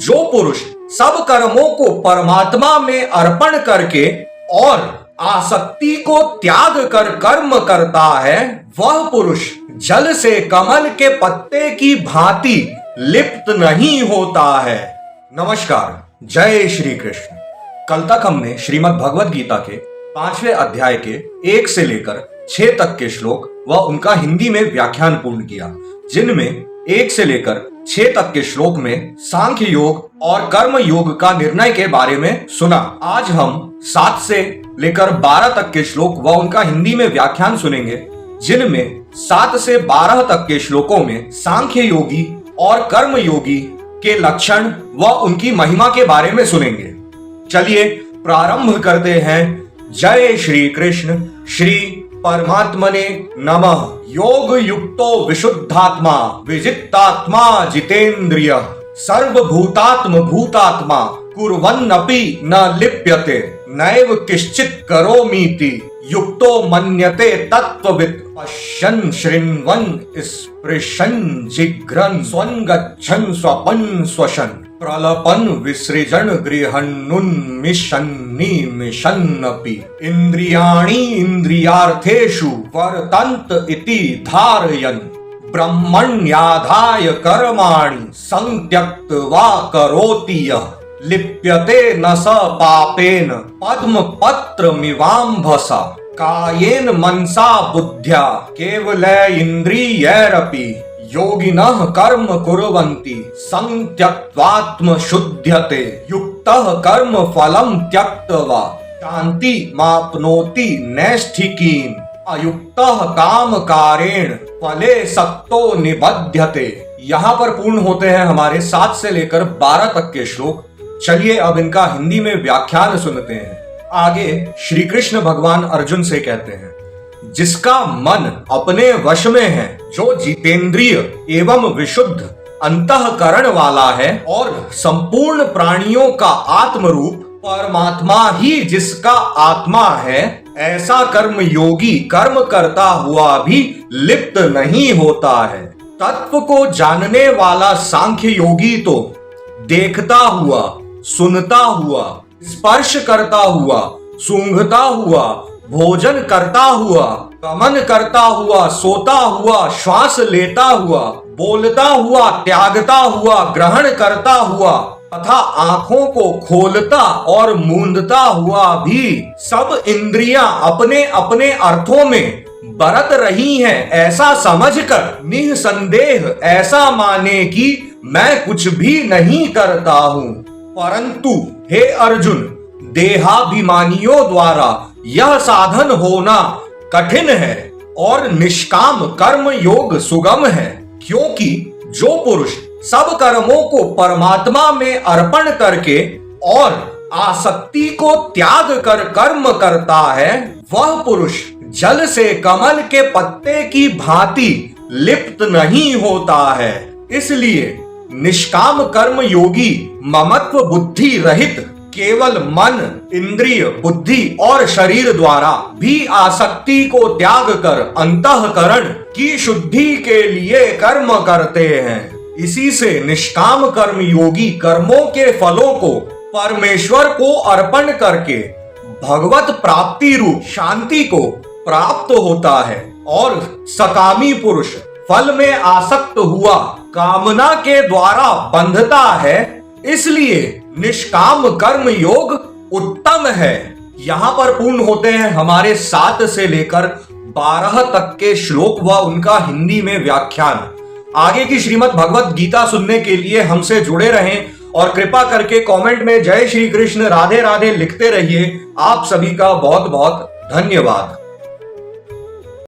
जो पुरुष सब कर्मों को परमात्मा में अर्पण करके और आसक्ति को त्याग कर कर्म करता है, वह पुरुष जल से कमल के पत्ते की भांति लिप्त नहीं होता है। नमस्कार, जय श्री कृष्ण। कल तक हमने श्रीमद् भगवद गीता के 5वें अध्याय के 1 से लेकर 6 तक के श्लोक व उनका हिंदी में व्याख्यान पूर्ण किया, जिनमें 1 से लेकर 6 तक के श्लोक में सांख्य योग और कर्म योग का निर्णय के बारे में सुना। आज हम 7 से लेकर 12 तक के श्लोक व उनका हिंदी में व्याख्यान सुनेंगे, जिनमें 7 से 12 तक के श्लोकों में सांख्य योगी और कर्म योगी के लक्षण व उनकी महिमा के बारे में सुनेंगे। चलिए प्रारंभ करते हैं। जय श्री कृष्ण। श्री परमात्मने नमः। योग युक्तो विशुद्धात्मा विजितात्मा जितेंद्रिय सर्वभूतात्म भूतात्मा कुर्वन्नपि न लिप्यते नैव किश्चित् करोमीति युक्तो मन्यते तत्त्ववित् पश्यन् शृण्वन् स्पृशन् जिघ्रन् स्वं गच्छन् स्वपन् स्वशन् प्रलपन् विसृजन् गृहन्नुन्मिषन्निमिषन्नपि इन्द्रियाणि इन्द्रियार्थेषु वर्तन्त इति धारयन् ब्रह्मण्याधाय कर्माणि संत्यक्त्वा करोति यः लिप्यते न स पापेन पद्मपत्रमिवाम्भसा कायेन मनसा बुद्ध्या केवलैन्द्रियैरपि योगिनः कर्म कुर्वन्ति संत्यक्त्वात्म शुध्यते युक्तः कर्म फलं त्यक्त्वा शान्तिमाप्नोति नैष्ठिकीम् अयुक्तः कामकारेण फले सक्तो निबध्यते। यहाँ पर पूर्ण होते हैं हमारे 7 से लेकर 12 तक के श्लोक। चलिए अब इनका हिंदी में व्याख्यान सुनते हैं। आगे श्री कृष्ण भगवान अर्जुन से कहते हैं, जिसका मन अपने वश में है, जो जितेंद्रिय एवं विशुद्ध अंतःकरण वाला है और संपूर्ण प्राणियों का आत्म रूप परमात्मा ही जिसका आत्मा है, ऐसा कर्म योगी कर्म करता हुआ भी लिप्त नहीं होता है। तत्व को जानने वाला सांख्य योगी तो देखता हुआ, सुनता हुआ, स्पर्श करता हुआ, सूंघता हुआ, भोजन करता हुआ, गमन करता हुआ, सोता हुआ, श्वास लेता हुआ, बोलता हुआ, त्यागता हुआ, ग्रहण करता हुआ तथा आंखों को खोलता और मूंदता हुआ भी सब इंद्रियां अपने अपने अर्थों में बरत रही हैं, ऐसा समझकर निसंदेह ऐसा माने कि मैं कुछ भी नहीं करता हूँ। परंतु हे अर्जुन, देहाभिमानियों द्वारा यह साधन होना कठिन है और निष्काम कर्म योग सुगम है, क्योंकि जो पुरुष सब कर्मों को परमात्मा में अर्पण करके और आसक्ति को त्याग कर कर्म करता है, वह पुरुष जल से कमल के पत्ते की भांति लिप्त नहीं होता है। इसलिए निष्काम कर्म योगी ममत्व बुद्धि रहित केवल मन, इंद्रिय, बुद्धि और शरीर द्वारा भी आसक्ति को त्याग कर अंतःकरण की शुद्धि के लिए कर्म करते हैं। इसी से निष्काम कर्म योगी कर्मों के फलों को परमेश्वर को अर्पण करके भगवत प्राप्ति रूप शांति को प्राप्त होता है और सकामी पुरुष फल में आसक्त हुआ कामना के द्वारा बंधता है। इसलिए निष्काम कर्म योग उत्तम है। यहाँ पर पूर्ण होते हैं हमारे 7 से लेकर 12 तक के श्लोक व उनका हिंदी में व्याख्यान। आगे की श्रीमद् भगवद गीता सुनने के लिए हमसे जुड़े रहें और कृपा करके कमेंट में जय श्री कृष्ण, राधे राधे लिखते रहिए। आप सभी का बहुत बहुत धन्यवाद।